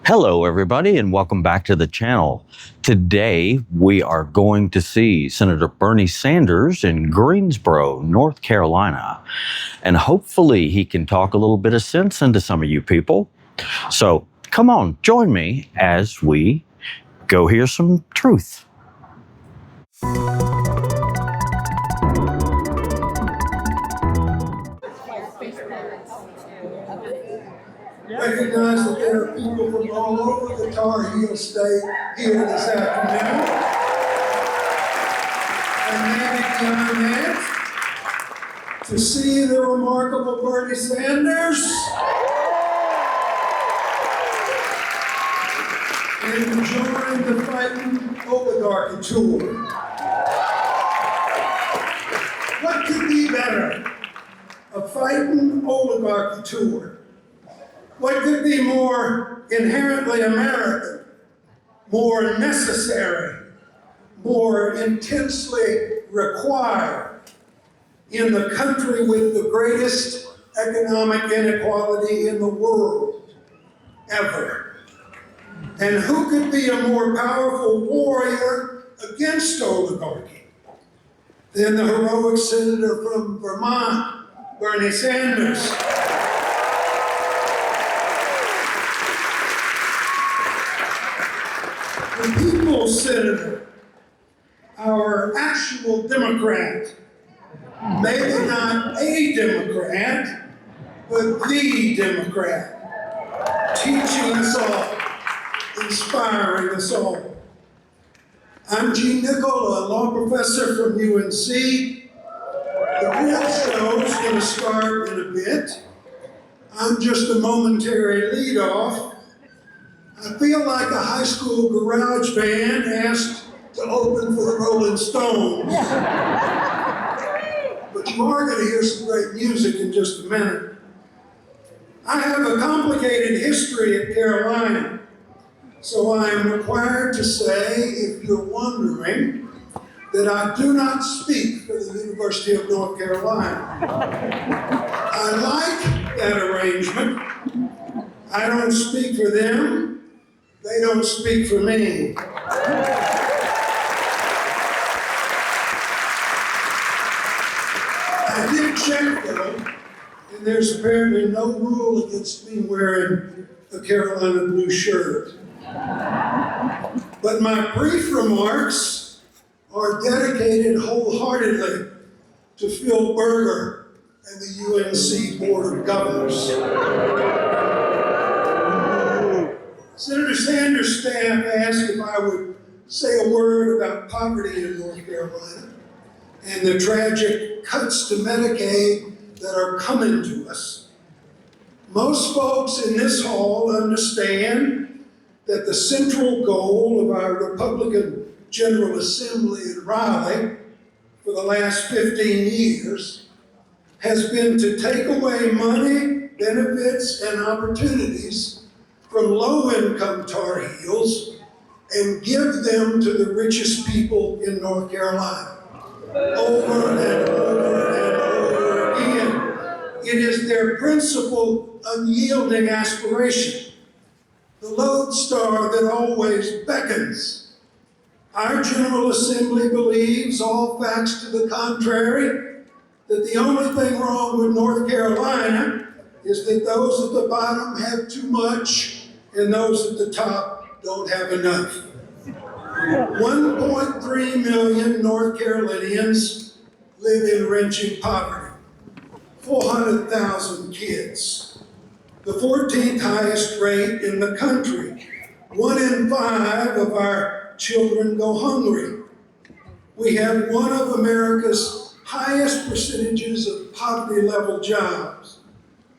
Hello, everybody, and welcome back to the channel. Today, we are going to see Senator Bernie Sanders in Greensboro, North Carolina. And hopefully he can talk a little bit of sense into some of you people. So come on, join me as we go hear some truth. Recognize that there are people from all over the Tar Heel State here this afternoon. And maybe join in to see the remarkable Bernie Sanders and join the fighting Oligarchy Tour. What could be better? A fighting Oligarchy Tour. What could be more inherently American, more necessary, more intensely required in the country with the greatest economic inequality in the world ever? And who could be a more powerful warrior against oligarchy than the heroic senator from Vermont, Bernie Sanders? The People's Senator, our actual Democrat, maybe not a Democrat, but the Democrat, teaching us all, inspiring us all. I'm Gene Nickel, a law professor from UNC. The real show's going to start in a bit. I'm just a momentary lead-off. I feel like a high school garage band asked to open for the Rolling Stones. But you are going to hear some great music in just a minute. I have a complicated history at Carolina, so I am required to say, if you're wondering, that I do not speak for the University of North Carolina. I like that arrangement. I don't speak for them. They don't speak for me. I did check though, and there's apparently no rule against me wearing a Carolina blue shirt. But my brief remarks are dedicated wholeheartedly to Phil Berger and the UNC Board of Governors. Senator Sanders' staff asked if I would say a word about poverty in North Carolina and the tragic cuts to Medicaid that are coming to us. Most folks in this hall understand that the central goal of our Republican General Assembly in Raleigh for the last 15 years has been to take away money, benefits, and opportunities from low-income Tar Heels and give them to the richest people in North Carolina. Over and over and over again. It is their principal, unyielding aspiration, the lodestar that always beckons. Our General Assembly believes, all facts to the contrary, that the only thing wrong with North Carolina is that those at the bottom have too much and those at the top don't have enough. 1.3 million North Carolinians live in wrenching poverty. 400,000 kids. The 14th highest rate in the country. 1 in 5 of our children go hungry. We have one of America's highest percentages of poverty-level jobs,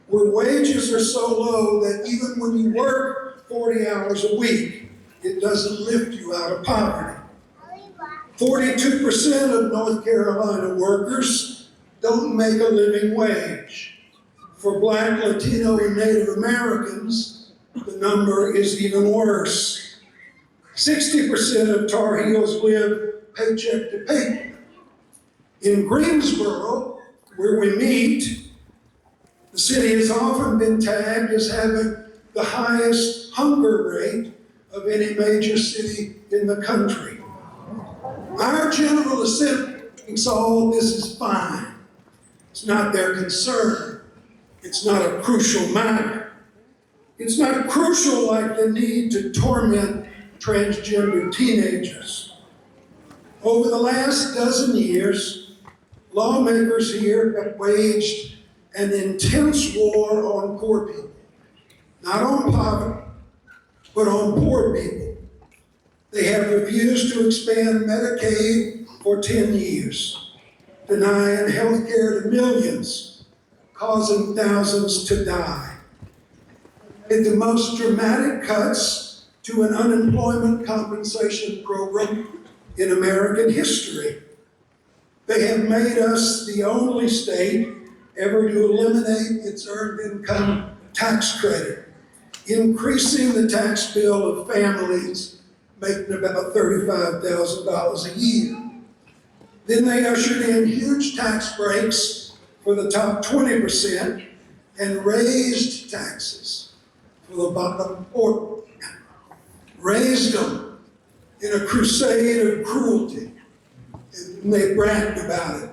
where wages are so low that even when you work 40 hours a week, it doesn't lift you out of poverty. 42% of North Carolina workers don't make a living wage. For Black, Latino, and Native Americans, the number is even worse. 60% of Tar Heels live paycheck to paycheck. In Greensboro, where we meet, the city has often been tagged as having the highest hunger any major city in the country. Our General Assembly thinks all this is fine. It's not their concern. It's not a crucial matter. It's not crucial like the need to torment transgender teenagers. Over the last dozen years, lawmakers here have waged an intense war on poor people. Not on poverty, but on poor people. They have refused to expand Medicaid for 10 years, denying health care to millions, causing thousands to die. And the most dramatic cuts to an unemployment compensation program in American history. They have made us the only state ever to eliminate its earned income tax credit, increasing the tax bill of families making about $35,000 a year. Then they ushered in huge tax breaks for the top 20% and raised taxes for the bottom 40%. Raised them in a crusade of cruelty, and they bragged about it.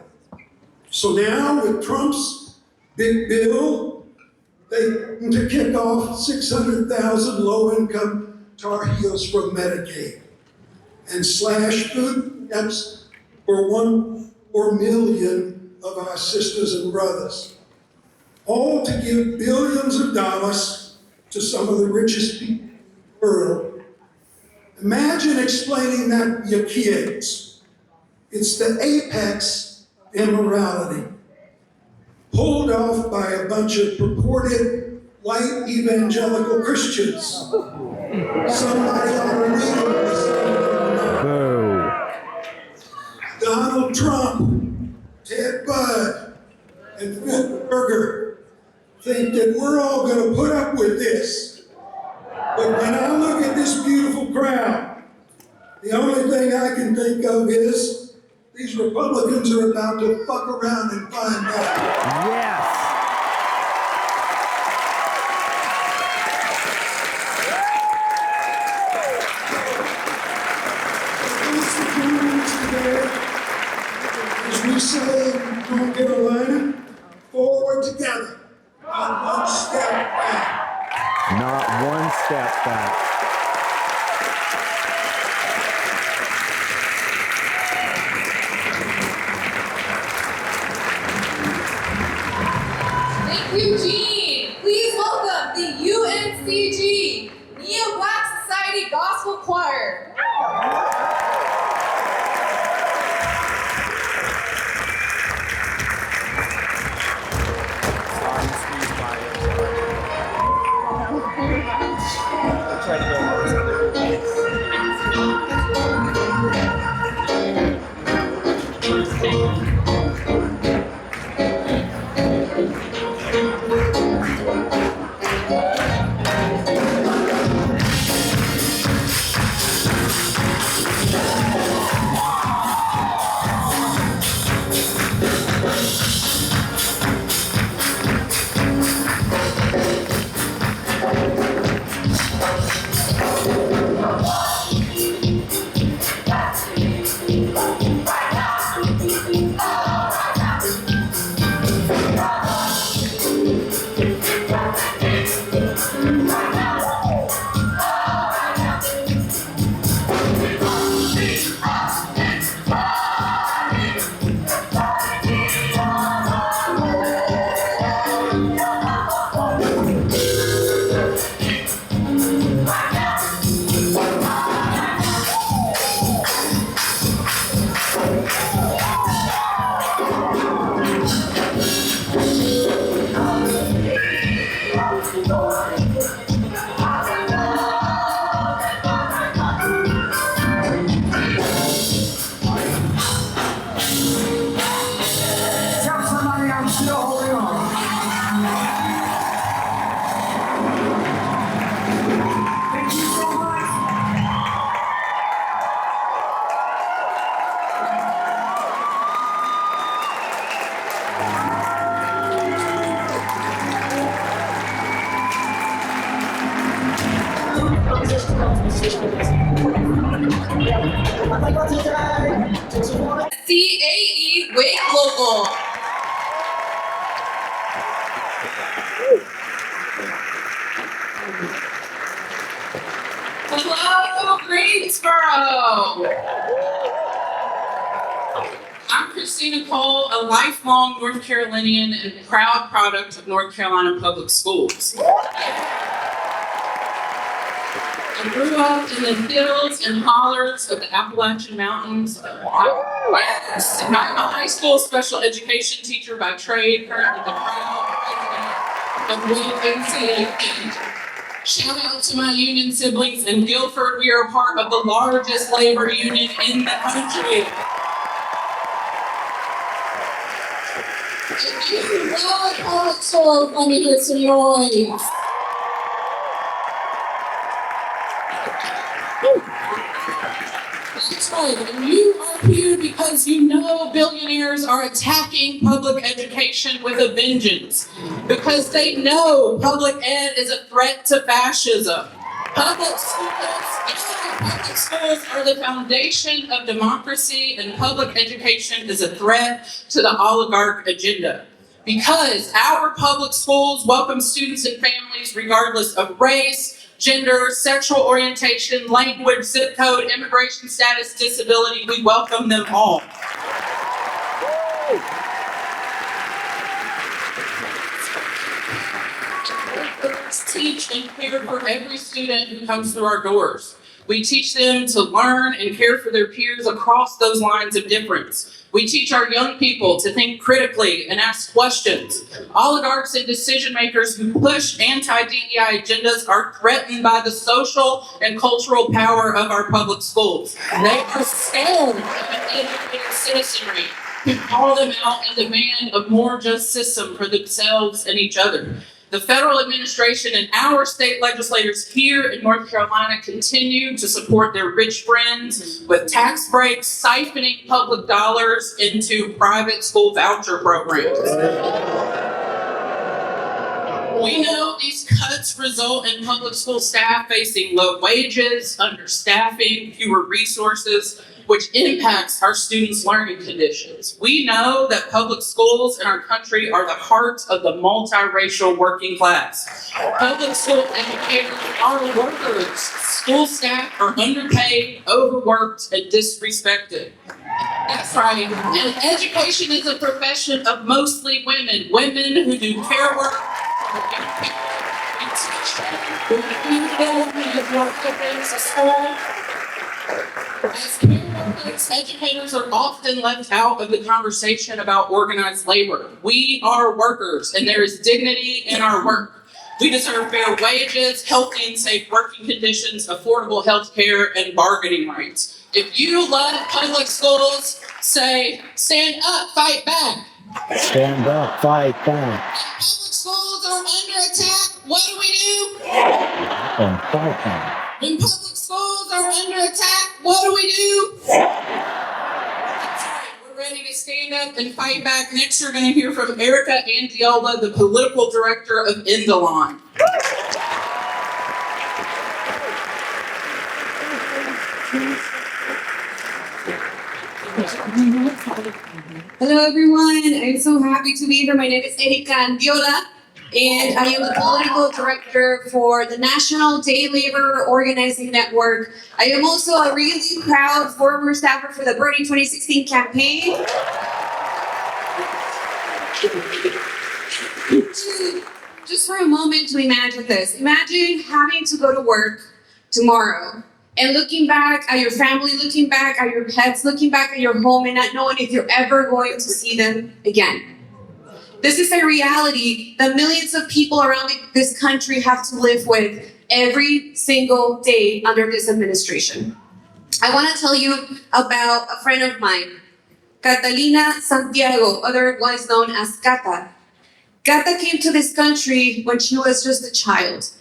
So now with Trump's big bill, to kick off 600,000 low-income Tar Heels from Medicaid and slash food stamps for 1 million of our sisters and brothers, all to give billions of dollars to some of the richest people in the world. Imagine explaining that to your kids. It's the apex immorality, pulled off by a bunch of purported white evangelical Christians. Somebody ought to read this. Donald Trump, Ted Budd, and Phil Berger think that we're all going to put up with this. But when I look at this beautiful crowd, the only thing I can think of is these Republicans are about to fuck around and find out. Yes. As we say in North Carolina, forward together, not one step back. Not one step back. Thank you, Gene. Please welcome the UNCG Neo-Black Society Gospel Choir. CAE Wake Local. Hello, Greensboro. I'm Christina Cole, a lifelong North Carolinian and proud product of North Carolina Public Schools. I grew up in the hills and hollers of the Appalachian Mountains. I'm a high school special education teacher by trade, currently the proud president of UNC. Shout out to my union siblings in Guilford. We are part of the largest labor union in the country. So funny to see noise. That's right, and you are here because you know billionaires are attacking public education with a vengeance. Because they know public ed is a threat to fascism. Public schools are the foundation of democracy, and public education is a threat to the oligarch agenda. Because our public schools welcome students and families regardless of race, gender, sexual orientation, language, zip code, immigration status, disability, we welcome them all. Teach and care for every student who comes through our doors. We teach them to learn and care for their peers across those lines of difference. We teach our young people to think critically and ask questions. Oligarchs and decision makers who push anti-DEI agendas are threatened by the social and cultural power of our public schools. They are scared of an educated citizenry who call them out and demand a more just system for themselves and each other. The federal administration and our state legislators here in North Carolina continue to support their rich friends with tax breaks, siphoning public dollars into private school voucher programs. We know these cuts result in public school staff facing low wages, understaffing, fewer resources, which impacts our students' learning conditions. We know that public schools in our country are the heart of the multiracial working class. Public school educators are workers. School staff are underpaid, overworked, and disrespected. That's right. And education is a profession of mostly women. Women who do care work, As educators are often left out of the conversation about organized labor. We are workers, and there is dignity in our work. We deserve fair wages, healthy and safe working conditions, affordable health care, and bargaining rights. If you love public schools, say, stand up, fight back. Stand up, fight back. Public schools are under attack. What do? And fight back. When public schools are under attack, what do? That's right, we're ready to stand up and fight back. Next, you're going to hear from Erica Andiola, the political director of Indalon. Hello everyone, I'm so happy to be here. My name is Erica Andiola, and I am the political director for the National Day Labor Organizing Network. I am also a really proud former staffer for the Bernie 2016 campaign. Just for a moment to imagine this. Imagine having to go to work tomorrow and looking back at your family, looking back at your pets, looking back at your home and not knowing if you're ever going to see them again. This is a reality that millions of people around this country have to live with every single day under this administration. I want to tell you about a friend of mine, Catalina Santiago, otherwise known as Cata. Cata came to this country when she was just a child.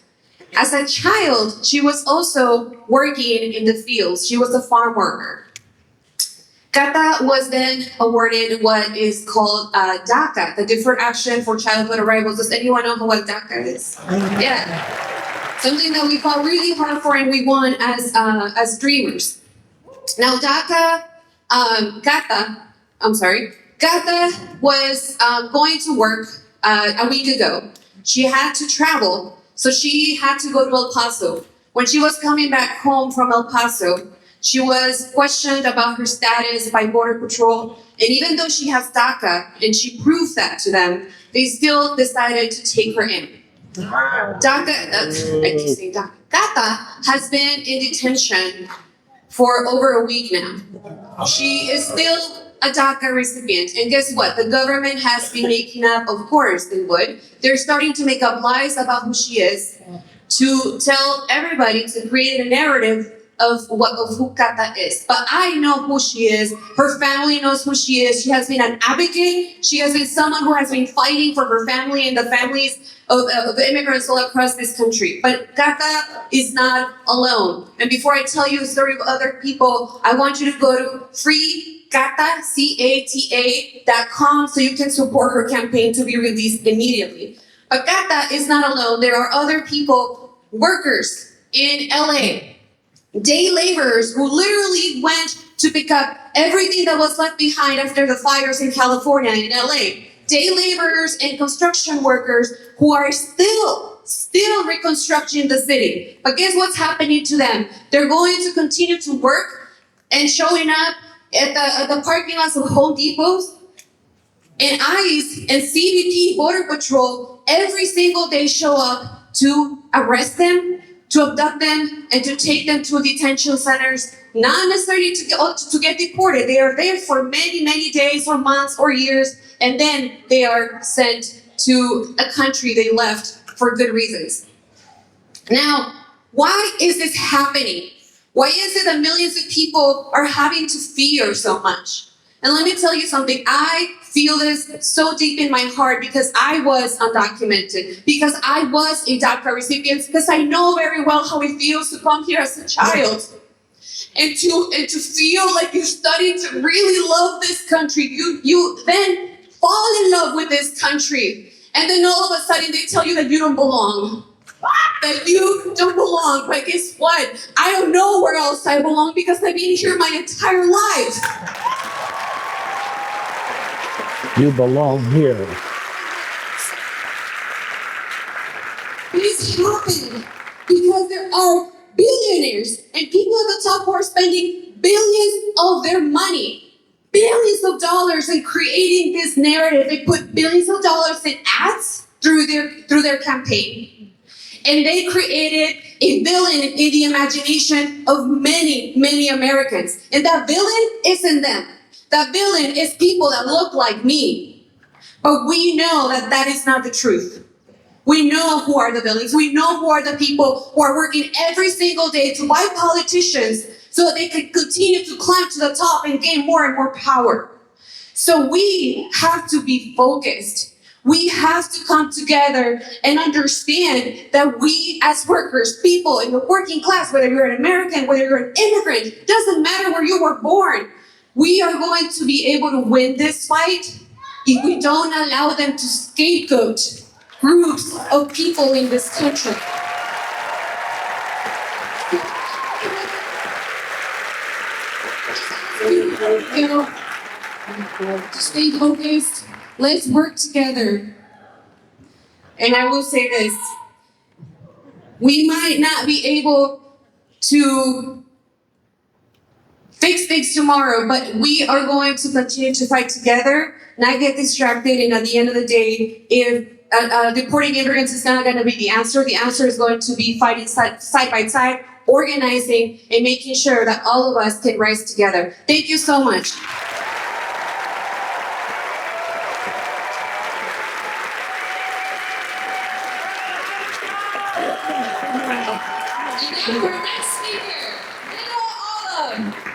As a child, she was also working in the fields. She was a farm worker. Cata was then awarded what is called DACA, the Deferred Action for Childhood Arrivals. Does anyone know what DACA is? Yeah. Something that we fought really hard for and we won as dreamers. Now Gata was going to work a week ago. She had to travel, so she had to go to El Paso. When she was coming back home from El Paso, she was questioned about her status by Border Patrol, and even though she has DACA and she proved that to them, they still decided to take her in. Gata has been in detention for over a week now. She is still a DACA recipient. And guess what? The government has been making up, of course they would. They're starting to make up lies about who she is to tell everybody to create a narrative of who Kata is. But I know who she is. Her family knows who she is. She has been an advocate. She has been someone who has been fighting for her family and the families of immigrants all across this country. But Kata is not alone. And before I tell you the story of other people, I want you to go to freekata, CATA.com, so you can support her campaign to be released immediately. But Kata is not alone. There are other people, workers in LA, day laborers who literally went to pick up everything that was left behind after the fires in California and LA. Day laborers and construction workers who are still reconstructing the city. But guess what's happening to them? They're going to continue to work and showing up at the parking lots of Home Depots. And ICE and CBP, Border Patrol, every single day show up to arrest them, to abduct them, and to take them to detention centers, not necessarily to get deported. They are there for many, many days or months or years, and then they are sent to a country they left for good reasons. Now, why is this happening? Why is it that millions of people are having to fear so much? And let me tell you something, I feel this so deep in my heart because I was undocumented, because I was a DACA recipient, because I know very well how it feels to come here as a child and to feel like you're starting to really love this country. You then fall in love with this country, and then all of a sudden they tell you that you don't belong. That you don't belong. But guess what? I don't know where else I belong because I've been here my entire life. You belong here. This happened because there are billionaires and people at the top who are spending billions of their money, billions of dollars in creating this narrative. They put billions of dollars in ads through their campaign. And they created a villain in the imagination of many, many Americans. And that villain isn't them. That villain is people that look like me. But we know that that is not the truth. We know who are the villains. We know who are the people who are working every single day to buy politicians so that they can continue to climb to the top and gain more and more power. So we have to be focused. We have to come together and understand that we as workers, people in the working class, whether you're an American, whether you're an immigrant, doesn't matter where you were born, we are going to be able to win this fight if we don't allow them to scapegoat groups of people in this country. You know, stay focused. Let's work together. And I will say this. We might not be able to fix things tomorrow, but we are going to continue to fight together, not get distracted, and at the end of the day, if deporting immigrants is not going to be the answer is going to be fighting side by side, organizing, and making sure that all of us can rise together. Thank you so much. And our next speaker,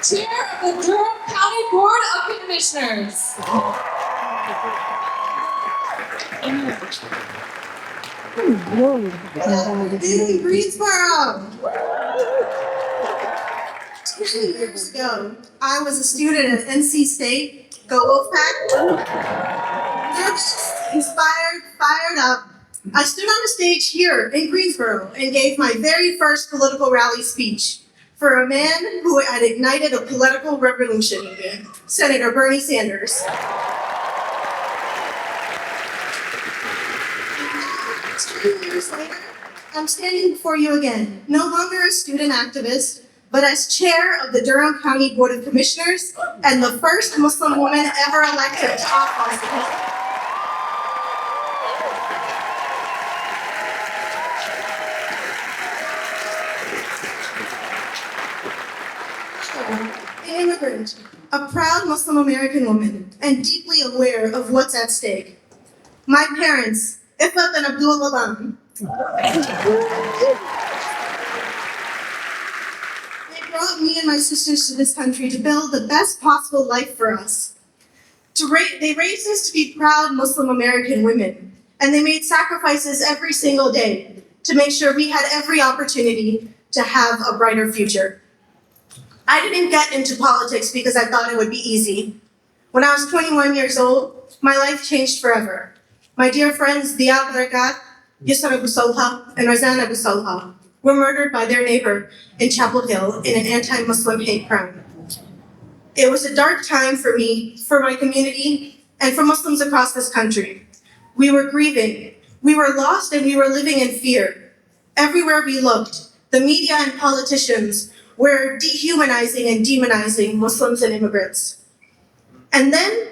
Chair of the Durham County Board of Commissioners. In Greensboro. 2 years ago, I was a student at NC State. Go Wolfpack. Nervous, inspired, fired up, I stood on a stage here in Greensboro and gave my very first political rally speech for a man who had ignited a political revolution, Senator Bernie Sanders. 2 years later, I'm standing before you again, no longer a student activist, but as chair of the Durham County Board of Commissioners and the first Muslim woman ever elected to office. An immigrant, a proud Muslim American woman, and deeply aware of what's at stake. My parents, Ifat and Abdul Alam, they brought me and my sisters to this country to build the best possible life for us. They raised us to be proud Muslim American women, and they made sacrifices every single day to make sure we had every opportunity to have a brighter future. I didn't get into politics because I thought it would be easy. When I was 21 years old, my life changed forever. My dear friends, Diab Barakat, Yusra Abu Solha, and Razan Abu Solha were murdered by their neighbor in Chapel Hill in an anti-Muslim hate crime. It was a dark time for me, for my community, and for Muslims across this country. We were grieving, we were lost, and we were living in fear. Everywhere we looked, the media and politicians were dehumanizing and demonizing Muslims and immigrants. And then,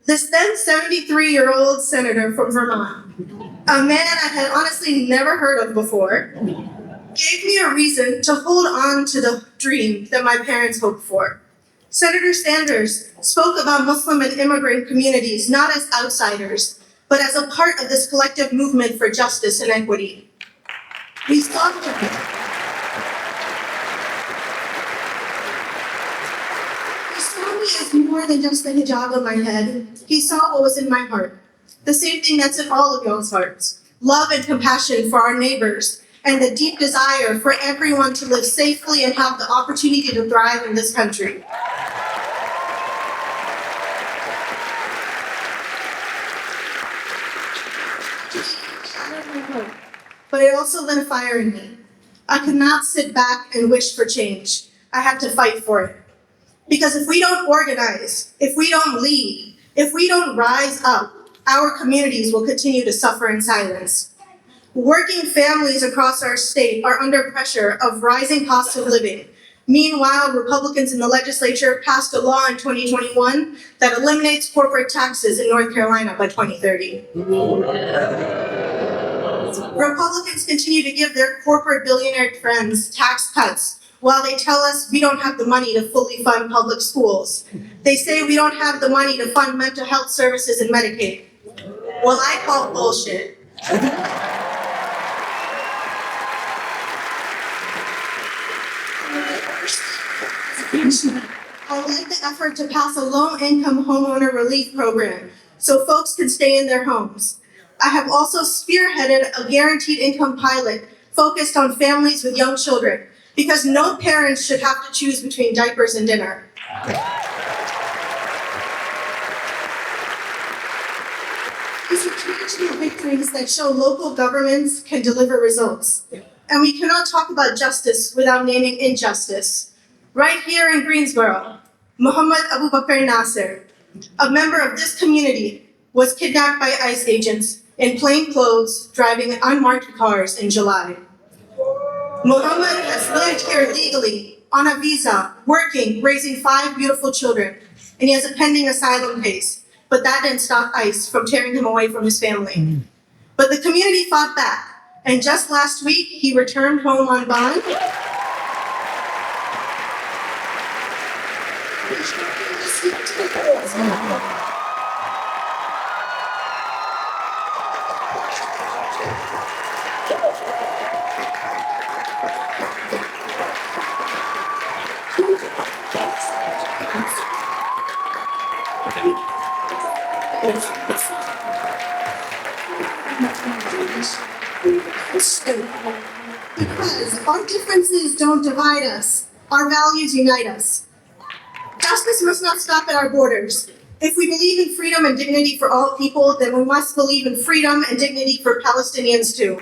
this then 73-year-old senator from Vermont, a man I had honestly never heard of before, gave me a reason to hold on to the dream that my parents hoped for. Senator Sanders spoke about Muslim and immigrant communities not as outsiders, but as a part of this collective movement for justice and equity. We saw me as more than just the hijab on my head. He saw what was in my heart. The same thing that's in all of y'all's hearts. Love and compassion for our neighbors, and the deep desire for everyone to live safely and have the opportunity to thrive in this country. But it also lit a fire in me. I could not sit back and wish for change. I had to fight for it. Because if we don't organize, if we don't lead, if we don't rise up, our communities will continue to suffer in silence. Working families across our state are under pressure of rising costs of living. Meanwhile, Republicans in the legislature passed a law in 2021 that eliminates corporate taxes in North Carolina by 2030. Republicans continue to give their corporate billionaire friends tax cuts while they tell us we don't have the money to fully fund public schools. They say we don't have the money to fund mental health services and Medicaid. Well, I call bullshit. I led the effort to pass a low-income homeowner relief program so folks can stay in their homes. I have also spearheaded a guaranteed income pilot focused on families with young children, because no parents should have to choose between diapers and dinner. These are tangible victories that show local governments can deliver results. And we cannot talk about justice without naming injustice. Right here in Greensboro, Muhammad Abu Bakr Nasser, a member of this community, was kidnapped by ICE agents in plain clothes, driving unmarked cars in July. Muhammad has lived here legally, on a visa, working, raising 5 beautiful children, and he has a pending asylum case. But that didn't stop ICE from tearing him away from his family. But the community fought back, and just last week, he returned home on bond. Because our differences don't divide us, our values unite us. Justice must not stop at our borders. If we believe in freedom and dignity for all people, then we must believe in freedom and dignity for Palestinians too.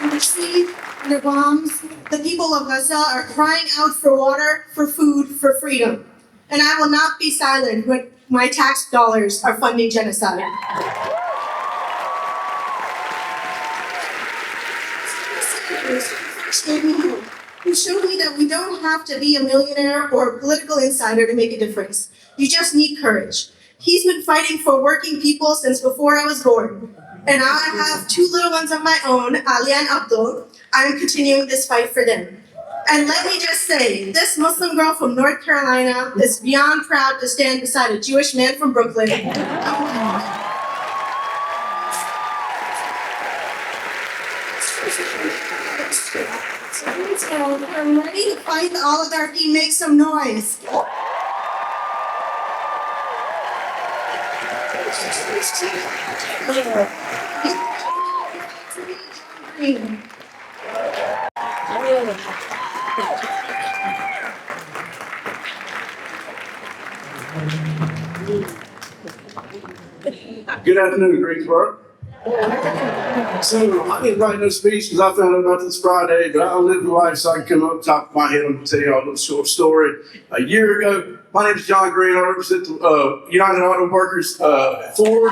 In the sea, under bombs, the people of Gaza are crying out for water, for food, for freedom. And I will not be silent when my tax dollars are funding genocide. You showed me that we don't have to be a millionaire or a political insider to make a difference. You just need courage. He's been fighting for working people since before I was born. And now I have 2 little ones of my own, Ali and Abdul. I'm continuing this fight for them. And let me just say, this Muslim girl from North Carolina is beyond proud to stand beside a Jewish man from Brooklyn. I'm ready to fight the oligarchy. Make some noise. Good afternoon, Greensboro. So I didn't write no speech because I found out about this Friday, but I lived life so I can come up top of my head and tell y'all a little short story. A year ago, my name is John Green. I represent the United Auto Workers Ford.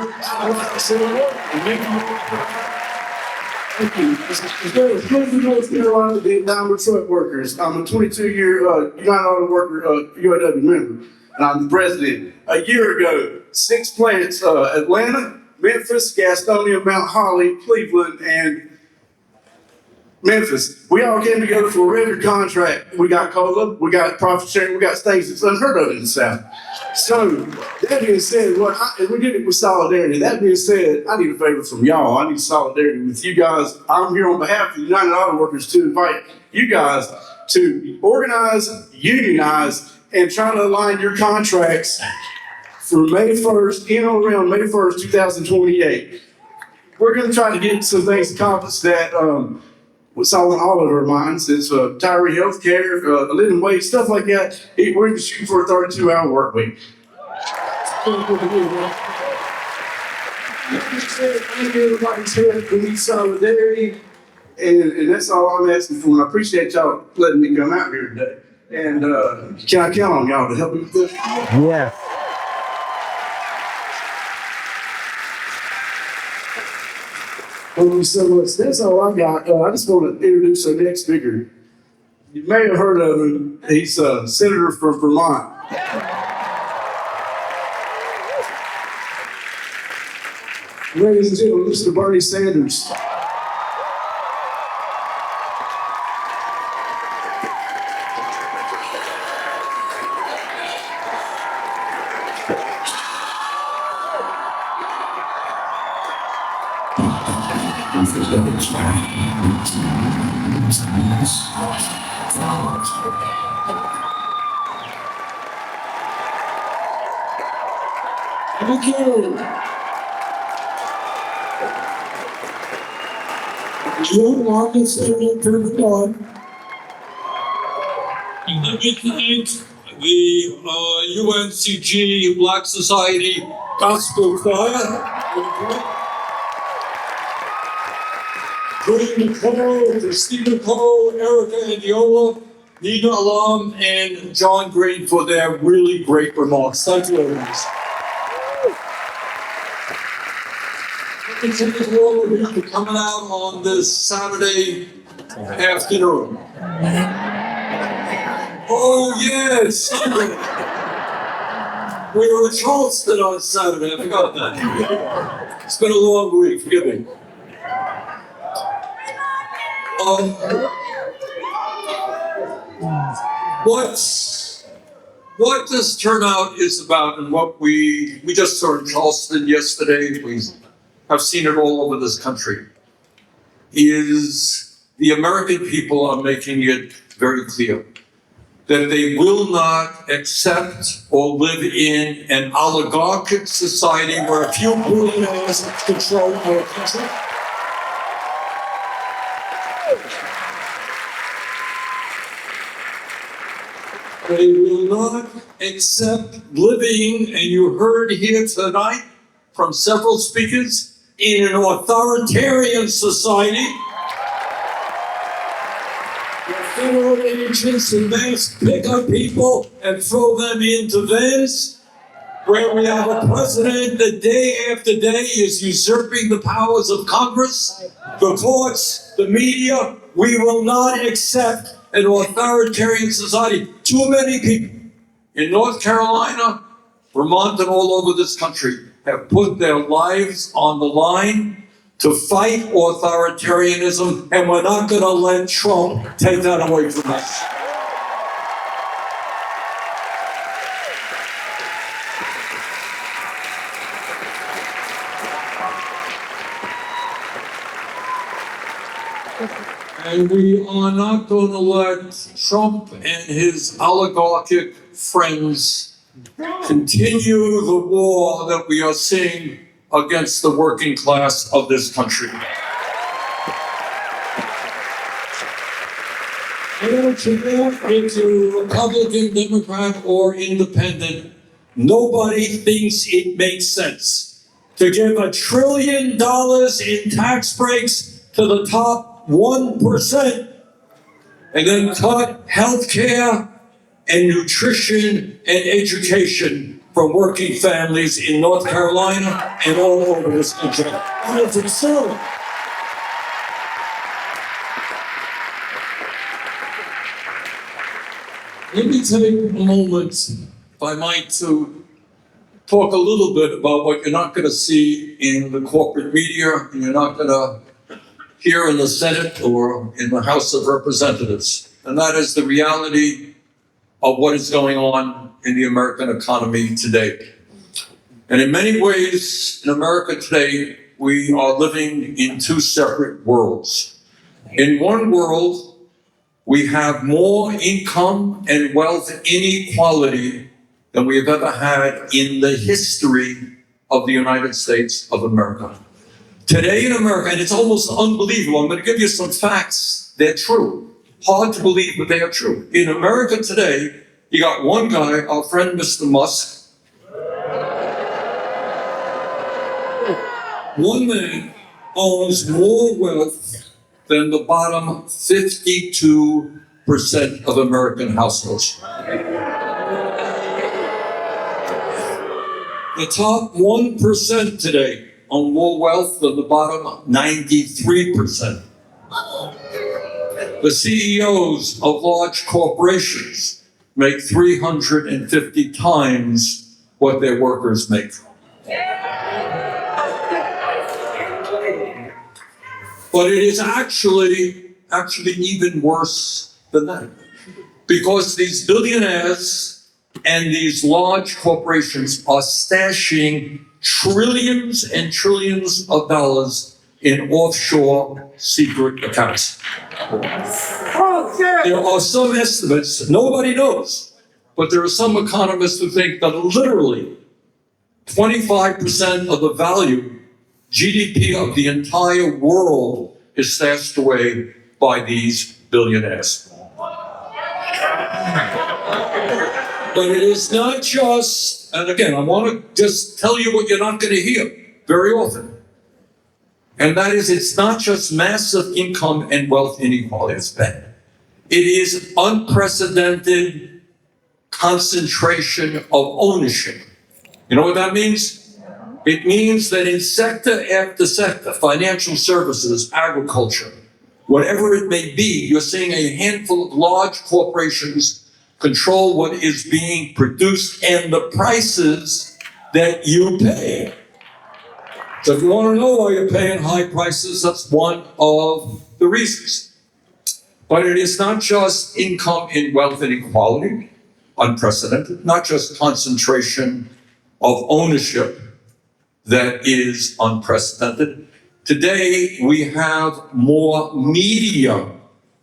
Thank you. It's good for North Carolina, the Daimler Truck Workers. I'm a 22-year United Auto Worker UAW member, and I'm the president. A year ago, 6 plants, Atlanta, Memphis, Gastonia, Mount Holly, Cleveland, and Memphis. We all came together for a record contract. We got COLA, we got profit sharing, we got things that's unheard of in the South. So, that being said, we did it with solidarity. That being said, I need a favor from y'all. I need solidarity with you guys. I'm here on behalf of the United Auto Workers to invite you guys to organize, unionize, and try to align your contracts for May 1st, in or around May 1st, 2028. We're going to try to get some things accomplished that what's on all of our minds. It's retiree health care, living wage, stuff like that. We're going to shoot for a 32-hour work week. Everybody's here. We need solidarity. And that's all I'm asking for. And I appreciate y'all letting me come out here today. And can I count on y'all to help me with this? Yes. So that's all I got. I just want to introduce our next speaker. You may have heard of him. He's a senator from Vermont. Ladies and gentlemen, Mr. Bernie Sanders. Let me thank the UNCG Black Society Gospel Choir, Julie Nicole, Stephen Cole, Erica Andiola, Nina Alam, and John Green for their really great remarks. Thank you, everyone. Thank you all of you for coming out on this Saturday afternoon. Oh, yes! We were in Charleston on Saturday, I forgot that. It's been a long week, forgive me. What this turnout is about, and what we just saw in Charleston yesterday, we have seen it all over this country, is the American people are making it very clear that they will not accept or live in an oligarchic society where a few billionaires control our country. They will not accept living, and you heard here tonight from several speakers, in an authoritarian society. Federal agents and banks pick up people and throw them into vans, where we have a president that day after day is usurping the powers of Congress, the courts, the media. We will not accept an authoritarian society. Too many people in North Carolina, Vermont, and all over this country have put their lives on the line to fight authoritarianism, and we're not going to let Trump take that away from us. And we are not going to let Trump and his oligarchic friends continue the war that we are seeing against the working class of this country. I don't care into Republican, Democrat, or Independent. Nobody thinks it makes sense to give $1 trillion in tax breaks to the top 1% and then cut health care and nutrition and education from working families in North Carolina and all over this country. It's absurd. Let me take a moment, if I might, to talk a little bit about what you're not going to see in the corporate media, and you're not going to hear in the Senate or in the House of Representatives, and that is the reality of what is going on in the American economy today. And in many ways, in America today, we are living in two separate worlds. In one world, we have more income and wealth inequality than we have ever had in the history of the United States of America. Today in America, and it's almost unbelievable, I'm going to give you some facts. They're true. Hard to believe, but they are true. In America today, you got one guy, our friend Mr. Musk. One man owns more wealth than the bottom 52% of American households. The top 1% today own more wealth than the bottom 93%. The CEOs of large corporations make 350 times what their workers make. But it is actually even worse than that. Because these billionaires and these large corporations are stashing trillions and trillions of dollars in offshore secret accounts. There are some estimates, nobody knows, but there are some economists who think that literally 25% of the value GDP of the entire world is stashed away by these billionaires. But it is not just, and again, I want to just tell you what you're not going to hear very often. And that is, it's not just massive income and wealth inequality. It's bad. It is unprecedented concentration of ownership. You know what that means? It means that in sector after sector, financial services, agriculture, whatever it may be, you're seeing a handful of large corporations control what is being produced and the prices that you pay. So if you want to know why you're paying high prices, that's one of the reasons. But it is not just income and wealth inequality, unprecedented, not just concentration of ownership that is unprecedented. Today, we have more media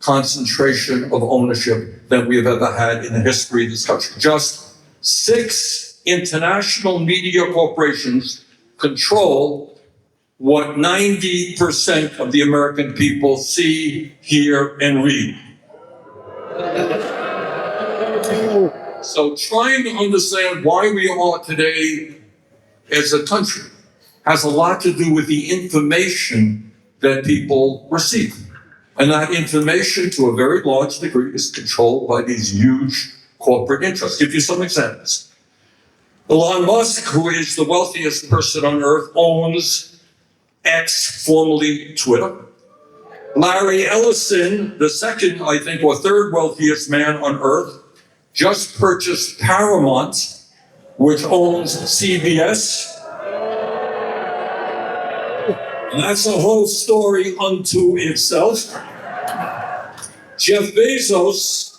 concentration of ownership than we have ever had in the history of this country. Just 6 international media corporations control what 90% of the American people see, hear, and read. So trying to understand why we are today as a country has a lot to do with the information that people receive. And that information, to a very large degree, is controlled by these huge corporate interests. Give you some examples. Elon Musk, who is the wealthiest person on earth, owns X, formerly Twitter. Larry Ellison, the second, I think, or third wealthiest man on earth, just purchased Paramount, which owns CBS. And that's a whole story unto itself. Jeff Bezos,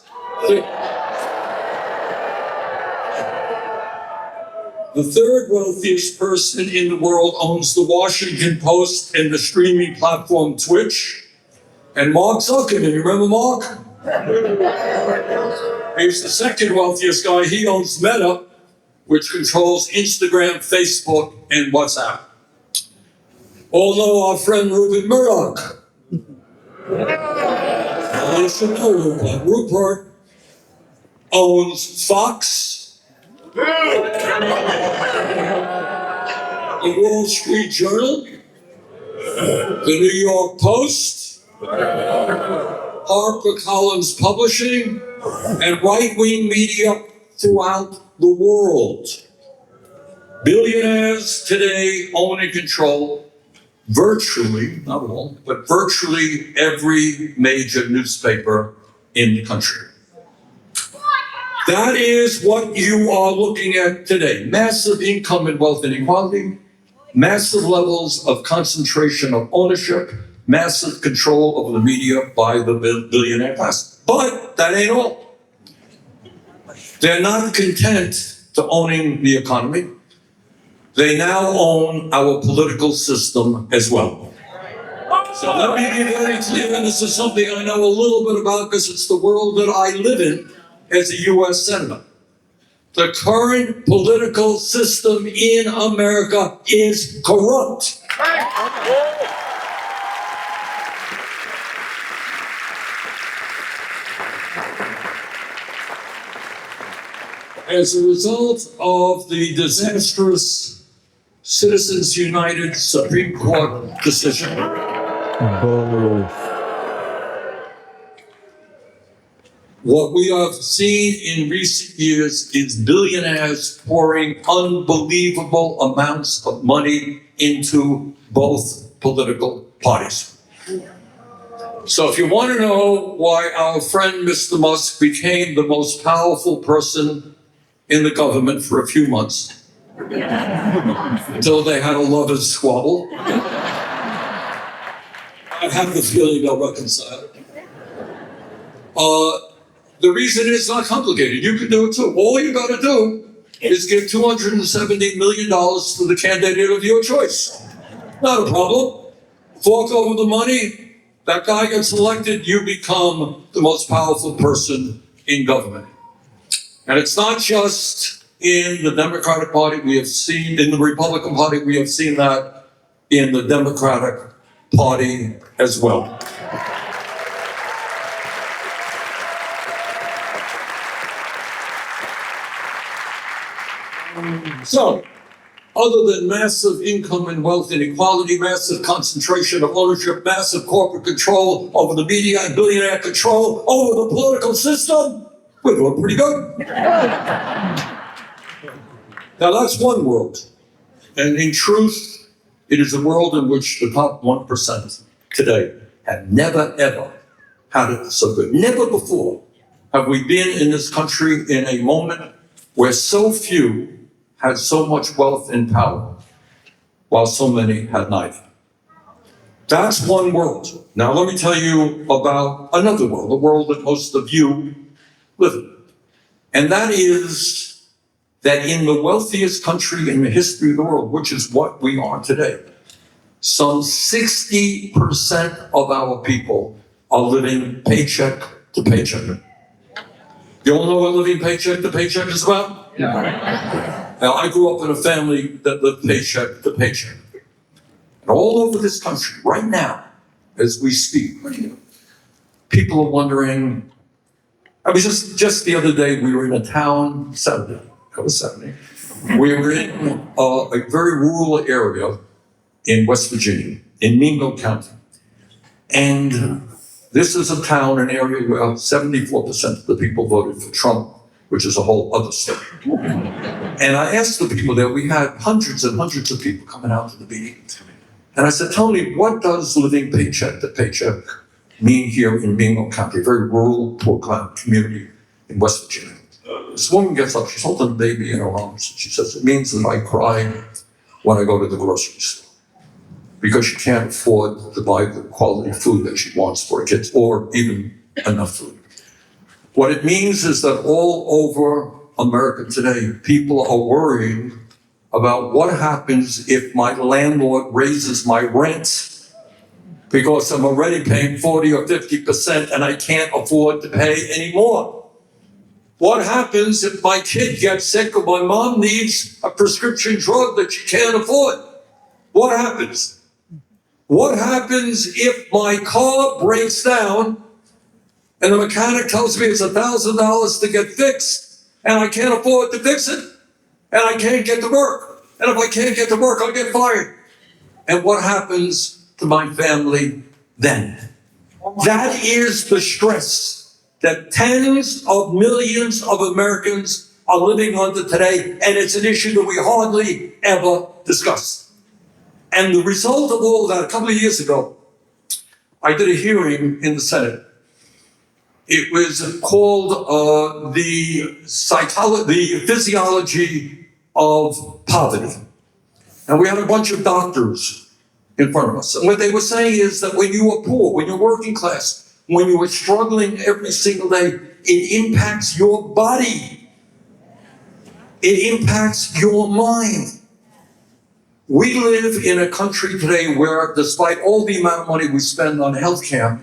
the third wealthiest person in the world, owns the Washington Post and the streaming platform Twitch. And Mark Zuckerberg, you remember Mark? He's the second wealthiest guy. He owns Meta, which controls Instagram, Facebook, and WhatsApp. All know our friend Rupert Murdoch. You should know Rupert. Rupert owns Fox, the Wall Street Journal, the New York Post, HarperCollins Publishing, and right-wing media throughout the world. Billionaires today own and control virtually, not all, but virtually every major newspaper in the country. That is what you are looking at today. Massive income and wealth inequality, massive levels of concentration of ownership, massive control over the media by the billionaire class. But that ain't all. They're not content to owning the economy. They now own our political system as well. So let me be very clear, and this is something I know a little bit about because it's the world that I live in as a U.S. Senator. The current political system in America is corrupt. As a result of the disastrous Citizens United Supreme Court decision, what we have seen in recent years is billionaires pouring unbelievable amounts of money into both political parties. So if you want to know why our friend Mr. Musk became the most powerful person in the government for a few months, until they had a lover's squabble, I have the feeling they'll reconcile. The reason is not complicated. You can do it too. All you got to do is give $270 million to the candidate of your choice. Not a problem. Fork over the money, that guy gets elected, you become the most powerful person in government. And it's not just in the Democratic Party. We have seen, in the Republican Party, we have seen that in the Democratic Party as well. So, other than massive income and wealth inequality, massive concentration of ownership, massive corporate control over the media and billionaire control over the political system, we're doing pretty good. Now that's one world. And in truth, it is a world in which the top 1% today have never, ever had it so good. Never before have we been in this country in a moment where so few had so much wealth and power, while so many had neither. That's one world. Now let me tell you about another world, a world that most of you live in. And that is that in the wealthiest country in the history of the world, which is what we are today, some 60% of our people are living paycheck to paycheck. You all know what living paycheck to paycheck is about? Yeah. Now, I grew up in a family that lived paycheck to paycheck. And all over this country, right now, as we speak, people are wondering. I was just the other day, we were in a town, Saturday. We were in a very rural area in West Virginia, in Mingo County. And this is a town, an area where 74% of the people voted for Trump, which is a whole other story. And I asked the people there, we had hundreds and hundreds of people coming out to the meeting. And I said, tell me, what does living paycheck to paycheck mean here in Mingo County, a very rural, poor community in West Virginia? This woman gets up, she's holding a baby in her arms. She says, it means that I cry when I go to the grocery store because she can't afford to buy the quality food that she wants for her kids, or even enough food. What it means is that all over America today, people are worrying about what happens if my landlord raises my rent because I'm already paying 40 or 50% and I can't afford to pay anymore. What happens if my kid gets sick or my mom needs a prescription drug that she can't afford? What happens? What happens if my car breaks down and the mechanic tells me it's $1,000 to get fixed and I can't afford to fix it and I can't get to work? And if I can't get to work, I'll get fired. And what happens to my family then? That is the stress that tens of millions of Americans are living under today, and it's an issue that we hardly ever discuss. And the result of all that, a couple of years ago, I did a hearing in the Senate. It was called the physiology of poverty. And we had a bunch of doctors in front of us. And what they were saying is that when you are poor, when you're working class, when you are struggling every single day, it impacts your body. It impacts your mind. We live in a country today where, despite all the amount of money we spend on healthcare,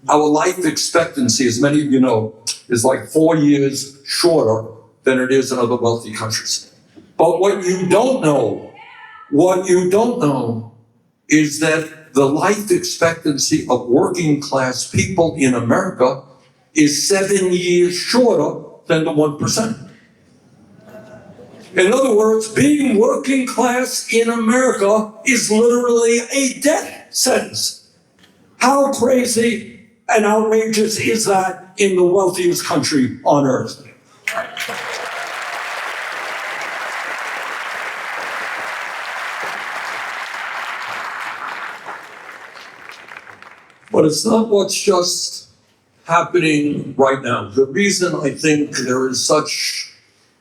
our life expectancy, as many of you know, is like 4 years shorter than it is in other wealthy countries. But what you don't know is that the life expectancy of working class people in America is 7 years shorter than the 1%. In other words, being working class in America is literally a death sentence. How crazy and outrageous is that in the wealthiest country on earth? But it's not what's just happening right now. The reason I think there is such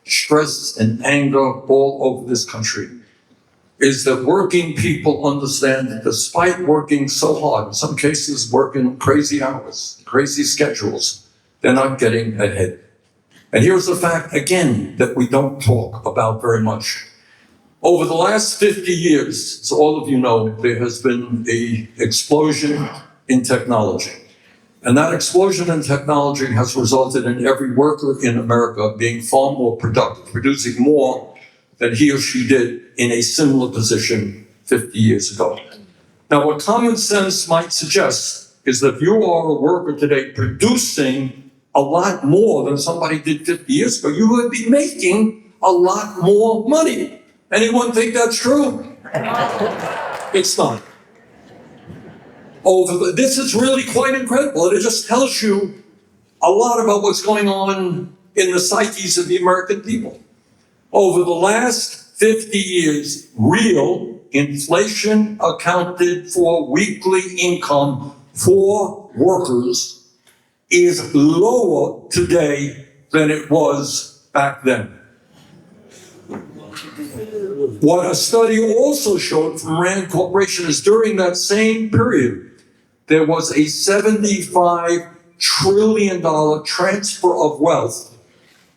stress and anger all over this country is that working people understand that despite working so hard, in some cases working crazy hours, crazy schedules, they're not getting ahead. And here's the fact, again, that we don't talk about very much. Over the last 50 years, as all of you know, there has been an explosion in technology. And that explosion in technology has resulted in every worker in America being far more productive, producing more than he or she did in a similar position 50 years ago. Now, what common sense might suggest is that if you are a worker today producing a lot more than somebody did 50 years ago, you would be making a lot more money. Anyone think that's true? It's not. This is really quite incredible. And it just tells you a lot about what's going on in the psyches of the American people. Over the last 50 years, real inflation accounted for weekly income for workers is lower today than it was back then. What a study also showed from Rand Corporation is during that same period, there was a $75 trillion transfer of wealth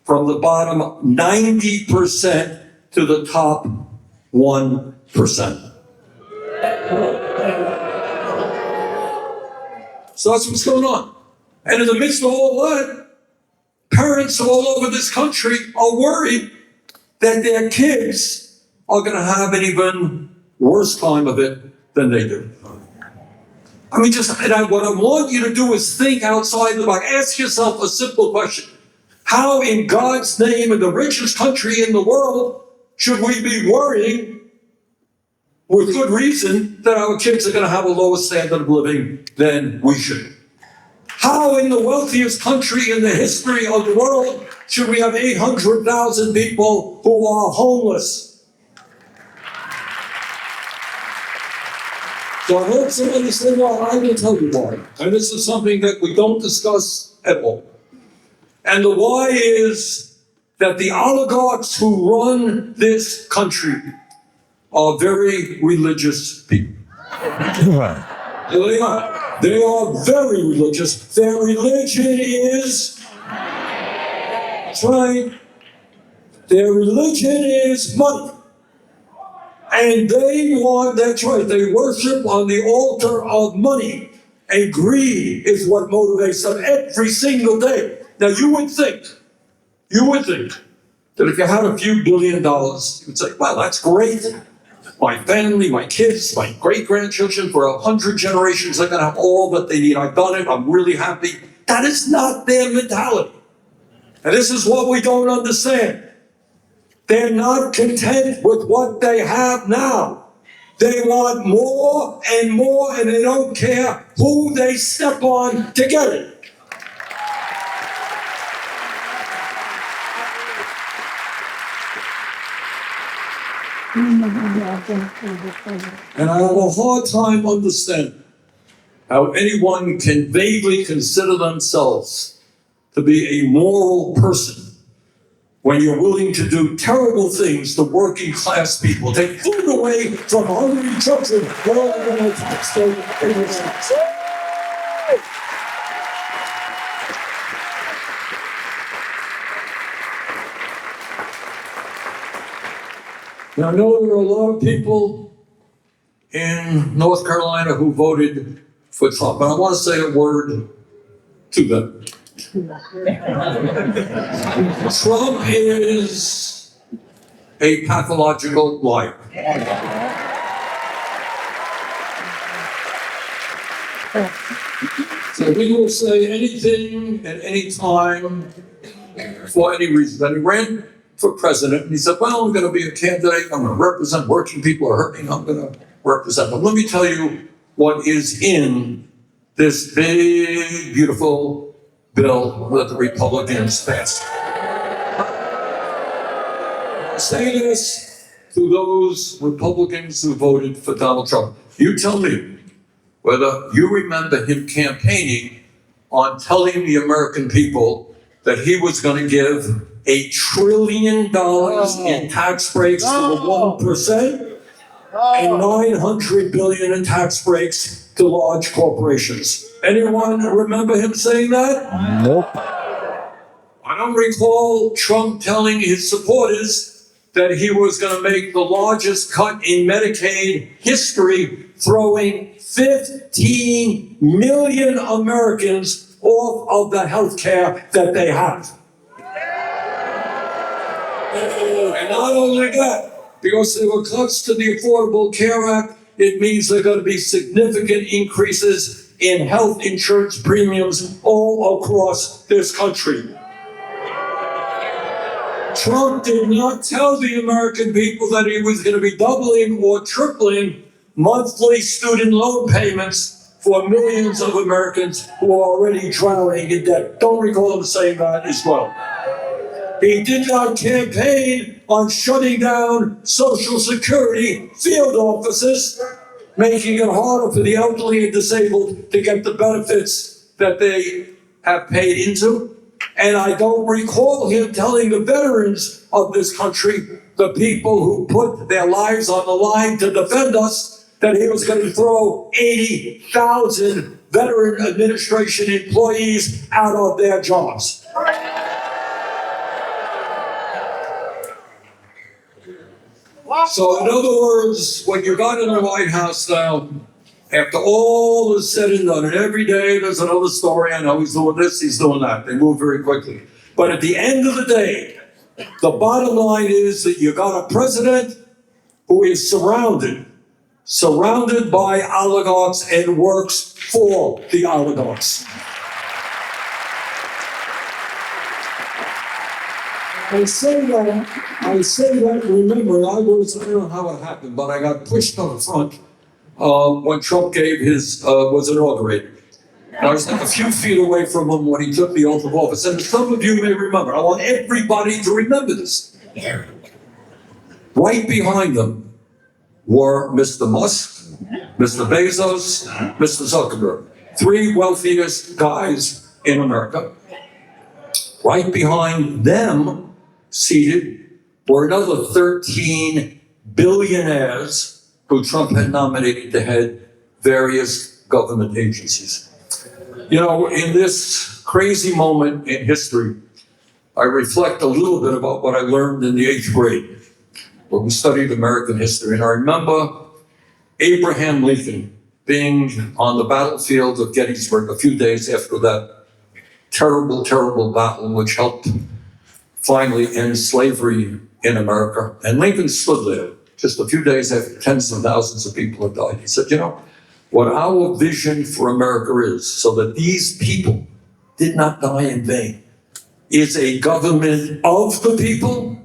from the bottom 90% to the top 1%. So that's what's going on. And in the midst of all that, parents all over this country are worried that their kids are going to have an even worse time of it than they do. I mean, what I want you to do is think outside the box. Ask yourself a simple question. How in God's name, in the richest country in the world, should we be worrying with good reason that our kids are going to have a lower standard of living than we should? How in the wealthiest country in the history of the world should we have 800,000 people who are homeless? So I hope somebody said, well, I will tell you why. And this is something that we don't discuss at all. And the why is that the oligarchs who run this country are very religious people. They are. They are very religious. Their religion is, that's right, their religion is money. And they want, that's right, they worship on the altar of money. And greed is what motivates them every single day. Now you would think that if you had a few $1 billion, you would say, well, that's great. My family, my kids, my great-grandchildren, for 100 generations, they're going to have all that they need. I've done it. I'm really happy. That is not their mentality. And this is what we don't understand. They're not content with what they have now. They want more, and they don't care who they step on to get it. And I have a hard time understanding how anyone can vaguely consider themselves to be a moral person when you're willing to do terrible things to working class people, take food away from hungry children, Now, I know there are a lot of people in North Carolina who voted for Trump, but I want to say a word to them. Trump is a pathological liar. So he will say anything at any time for any reason. And he ran for president, and he said, well, I'm going to be a candidate, I'm going to represent working people who are hurting, I'm going to represent them. Let me tell you what is in this big, beautiful bill that the Republicans passed. I say this to those Republicans who voted for Donald Trump. You tell me whether you remember him campaigning on telling the American people that he was going to give $1 trillion in tax breaks to the 1% and $900 billion in tax breaks to large corporations. Anyone remember him saying that? Nope. I don't recall Trump telling his supporters that he was going to make the largest cut in Medicaid history, throwing 15 million Americans off of the health care that they have. And not only that, because there were cuts to the Affordable Care Act, it means there are going to be significant increases in health insurance premiums all across this country. Trump did not tell the American people that he was going to be doubling or tripling monthly student loan payments for millions of Americans who are already drowning in debt. Don't recall him saying that as well. He did not campaign on shutting down Social Security field offices, making it harder for the elderly and disabled to get the benefits that they have paid into. And I don't recall him telling the veterans of this country, the people who put their lives on the line to defend us, that he was going to throw 80,000 Veteran Administration employees out of their jobs. So in other words, when you got in the White House now, After all is said and done, and every day there's another story, I know he's doing this, he's doing that. They move very quickly. But at the end of the day, the bottom line is that you got a president who is surrounded by oligarchs and works for the oligarchs. I say that, remember, I don't know how it happened, but I got pushed on the front when Trump gave was inaugurated. And I was like a few feet away from him when he took the oath of office. And some of you may remember, I want everybody to remember this. Right behind them were Mr. Musk, Mr. Bezos, Mr. Zuckerberg, three wealthiest guys in America. Right behind them, seated, were another 13 billionaires who Trump had nominated to head various government agencies. You know, in this crazy moment in history, I reflect a little bit about what I learned in the 8th grade, where we studied American history. And I remember Abraham Lincoln being on the battlefield of Gettysburg a few days after that terrible, terrible battle, which helped finally end slavery in America. And Lincoln stood there just a few days after tens of thousands of people had died. He said, you know, what our vision for America is, so that these people did not die in vain, is a government of the people.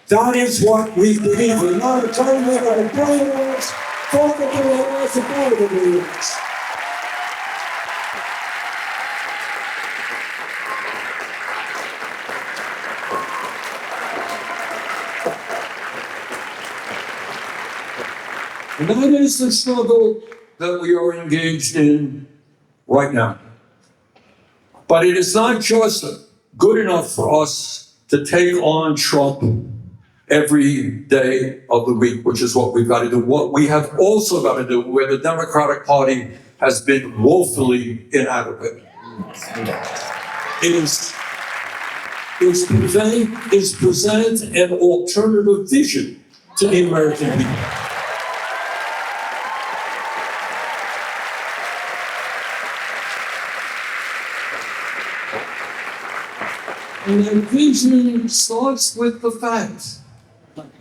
That is what we believe in. Not a government of the billionaires, for the billionaires, and by the billionaires. And that is the struggle that we are engaged in right now. But it is not just good enough for us to take on Trump every day of the week, which is what we've got to do. What we have also got to do, where the Democratic Party has been woefully inadequate, is present an alternative vision to the American people. And that vision starts with the fact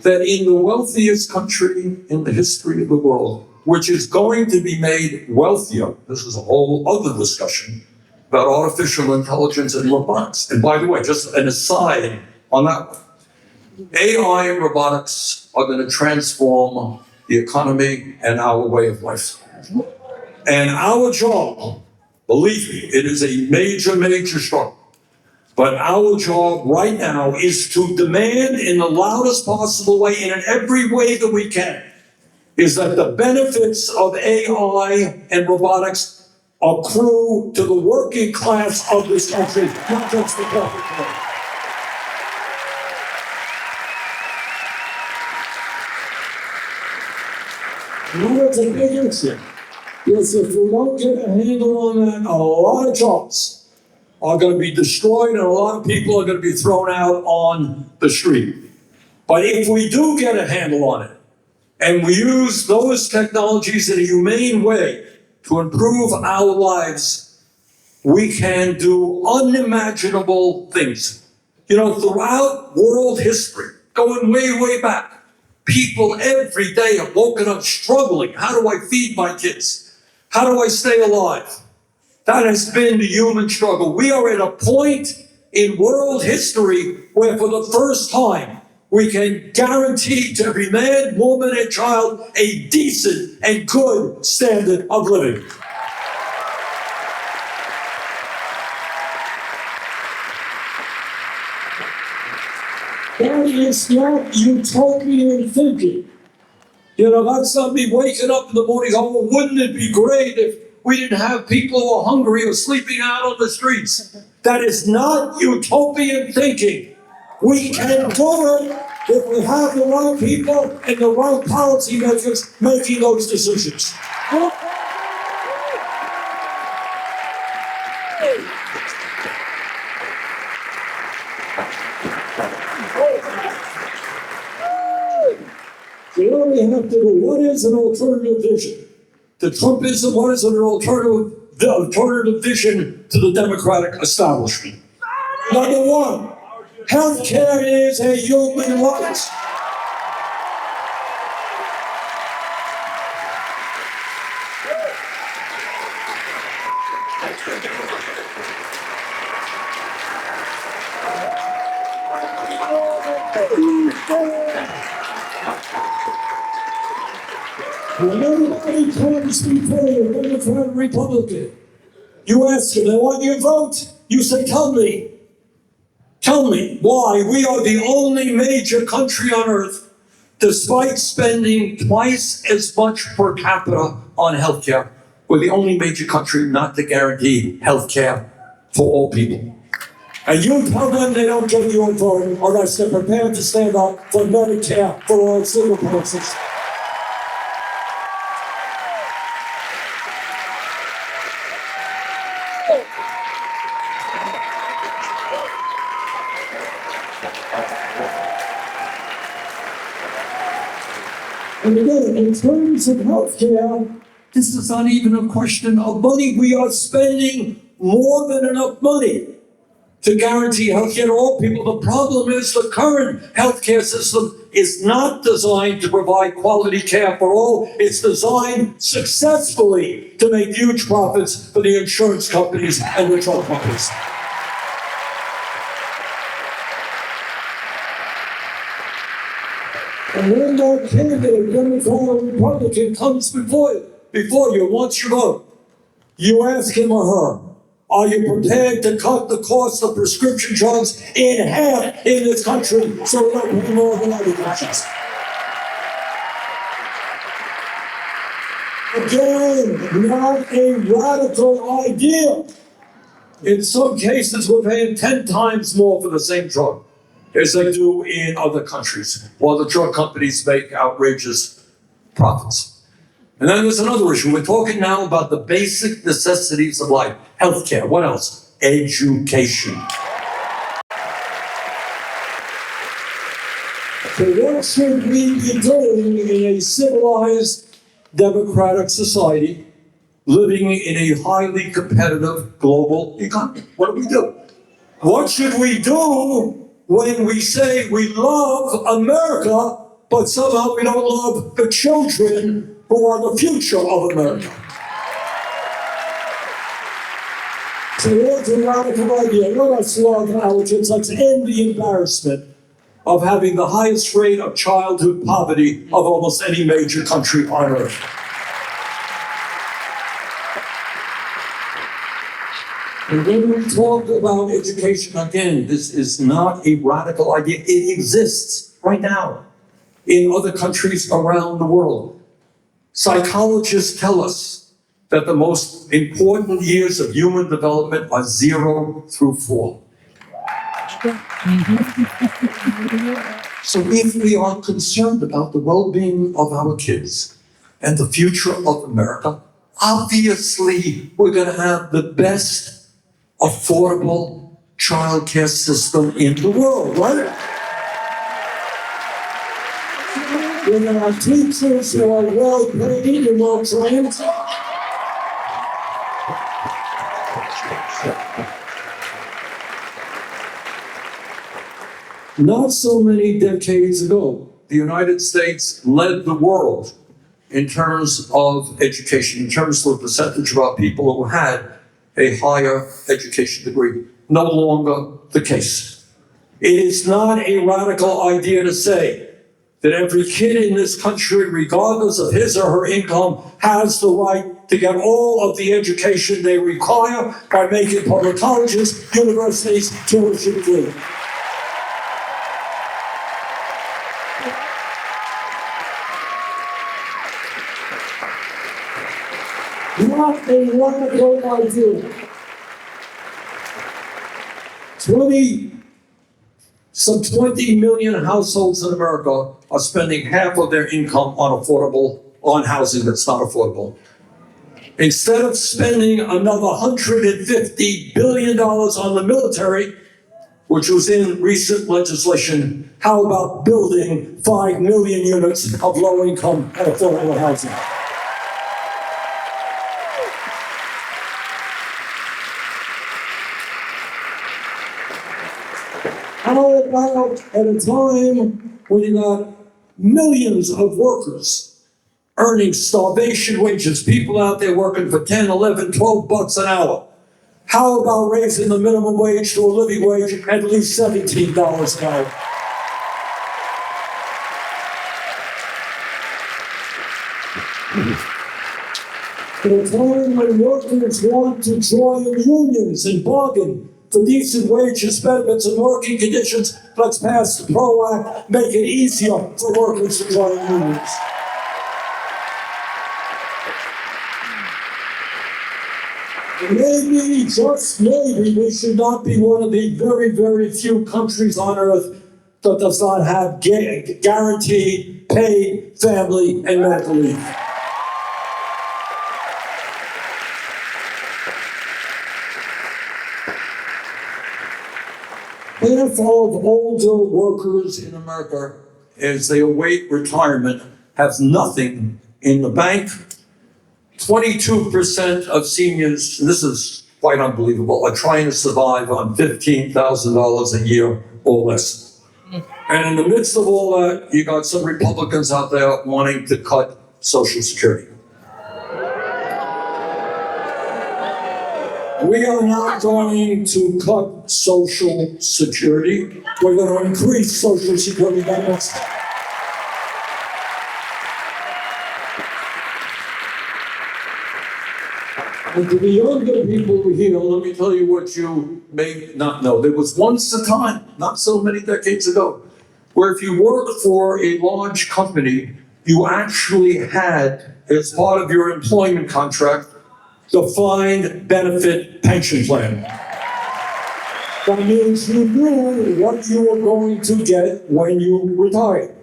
that in the wealthiest country in the history of the world, which is going to be made wealthier, this is a whole other discussion about artificial intelligence and robotics. And by the way, just an aside on that one, AI and robotics are going to transform the economy and our way of life. And our job, believe me, it is a major, major struggle. But our job right now is to demand in the loudest possible way and in every way that we can, is that the benefits of AI and robotics accrue to the working class of this country, not just the corporate class. That's a big issue. Yes, if we don't get a handle on that, a lot of jobs are going to be destroyed and a lot of people are going to be thrown out on the street. But if we do get a handle on it and we use those technologies in a humane way to improve our lives, we can do unimaginable things. You know, throughout world history, going way, way back, people every day have woken up struggling. How do I feed my kids? How do I stay alive? That has been the human struggle. We are at a point in world history where for the first time we can guarantee to every man, woman, and child a decent and good standard of living. That is not utopian thinking. You know, that's not me waking up in the morning, oh, well, wouldn't it be great if we didn't have people who are hungry or sleeping out on the streets? That is not utopian thinking. We can do it if we have the right people and the right policy makers making those decisions. what do we have to do? What is an alternative vision? The Trumpism, what is an alternative vision to the Democratic establishment? Number one, healthcare is a human right. When everybody comes before you, Democrat and Republican, you ask them, they want your vote? You say, tell me why we are the only major country on earth, despite spending twice as much per capita on healthcare, we're the only major country not to guarantee healthcare for all people. And you tell them they don't get your vote unless they're prepared to stand up for Medicare for all single persons. And again, in terms of healthcare, this is not even a question of money. We are spending more than enough money to guarantee healthcare to all people. The problem is the current healthcare system is not designed to provide quality care for all. It's designed successfully to make huge profits for the insurance companies and the drug companies. And when that candidate, Democrat or Republican, comes before you, wants your vote, you ask him or her, are you prepared to cut the cost of prescription drugs in half in this country so we don't pay more than other countries? Again, not a radical idea. In some cases, we're paying 10 times more for the same drug as they do in other countries, while the drug companies make outrageous profits. And then there's another issue. We're talking now about the basic necessities of life. Healthcare. What else? Education. So what should we be doing in a civilized democratic society living in a highly competitive global economy? What do we do? What should we do when we say we love America, but somehow we don't love the children who are the future of America? So that's a radical idea. Let us love our kids. Let's end the embarrassment of having the highest rate of childhood poverty of almost any major country on earth. And when we talk about education, again, this is not a radical idea. It exists right now in other countries around the world. Psychologists tell us that the most important years of human development are 0 through 4. So if we are concerned about the well-being of our kids and the future of America, obviously we're going to have the best affordable childcare system in the world, right? When our teachers who are well paid and well trained, not so many decades ago, the United States led the world in terms of education, in terms of the percentage of our people who had a higher education degree. No longer the case. It is not a radical idea to say that every kid in this country, regardless of his or her income, has the right to get all of the education they require by making public colleges, universities, tuition-free. Not a radical idea. 20 million households in America are spending half of their income on housing that's not affordable. Instead of spending another $150 billion on the military, which was in recent legislation. How about building 5 million units of low-income and affordable housing? How about at a time when you got millions of workers earning starvation wages, people out there working for 10, 11, 12 bucks an hour? How about raising the minimum wage to a living wage at least $17 an hour? At a time when workers want to join unions and bargain for decent wages, benefits, and working conditions, let's pass the PRO Act, make it easier for workers to join unions. Maybe, just maybe, we should not be one of the very, very few countries on earth that does not have guaranteed paid family and medical leave. Half of older workers in America, as they await retirement, have nothing in the bank. 22% of seniors, and this is quite unbelievable, are trying to survive on $15,000 a year or less. And in the midst of all that, you got some Republicans out there wanting to cut Social Security. We are not going to cut Social Security. We're going to increase Social Security benefits. And to the younger people here, let me tell you what you may not know. There was once a time, not so many decades ago, where if you worked for a large company, you actually had, as part of your employment contract, defined benefit pension plan. That means you knew what you were going to get when you retired.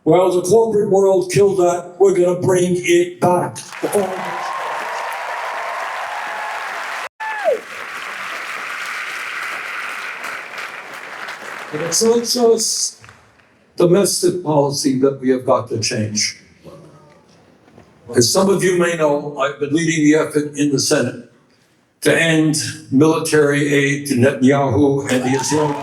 Well, the corporate world killed that. We're going to bring it back. And it's not just domestic policy that we have got to change. As some of you may know, I've been leading the effort in the Senate to end military aid to Netanyahu and the Israeli.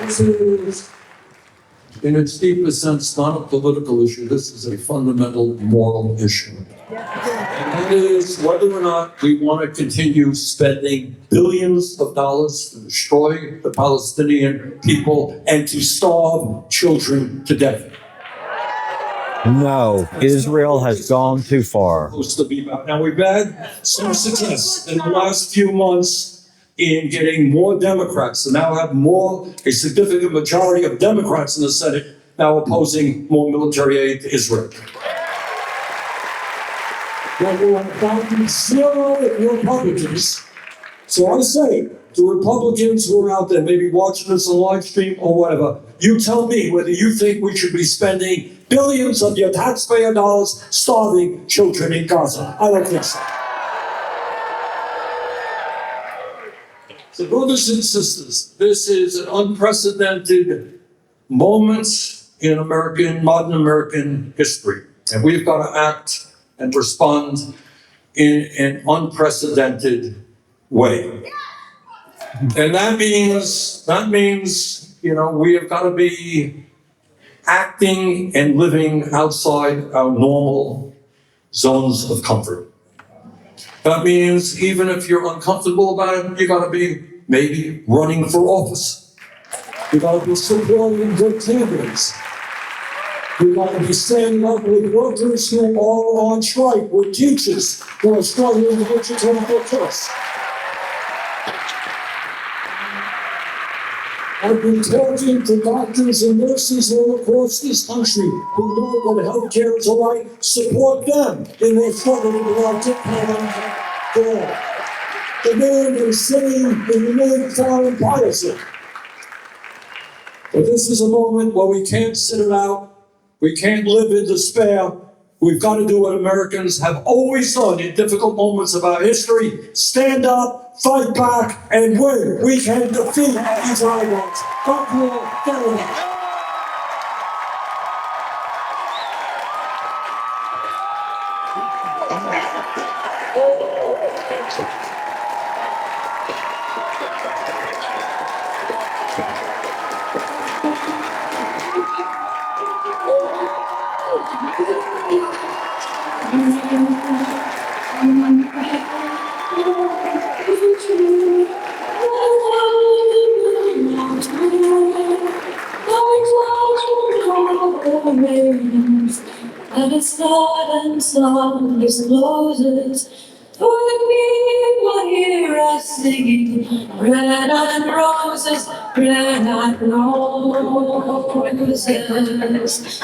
This is, in its deepest sense, not a political issue. This is a fundamental moral issue. And that is whether or not we want to continue spending billions of dollars to destroy the Palestinian people and to starve children to death. No, Israel has gone too far. Now, we've had some success in the last few months in getting more Democrats, and now have a significant majority of Democrats in the Senate now opposing more military aid to Israel. But we're about zero Republicans. So I say to Republicans who are out there, maybe watching this on live stream or whatever, you tell me whether you think we should be spending billions of your taxpayer dollars starving children in Gaza. I don't think so. So brothers and sisters, this is an unprecedented moment in modern American history. And we've got to act and respond in an unprecedented way. And that means, we have got to be acting and living outside our normal zones of comfort. That means even if you're uncomfortable about it, you got to be maybe running for office. You got to be supporting good candidates. You got to be standing up with workers who are on strike, with teachers who are struggling to get your $24. I've been talking to doctors and nurses all across this country who know that healthcare is a right. Support them in their struggle to develop for all. The man is saying in the name of foreign policy. But this is a moment where we can't sit it out. We can't live in despair. We've got to do what Americans have always done in difficult moments of our history. Stand up, fight back, and win. We can defeat these oligarchs. Fuck you all. Farewell. And it's not and song discloses for the people here are singing red and roses, red and roses.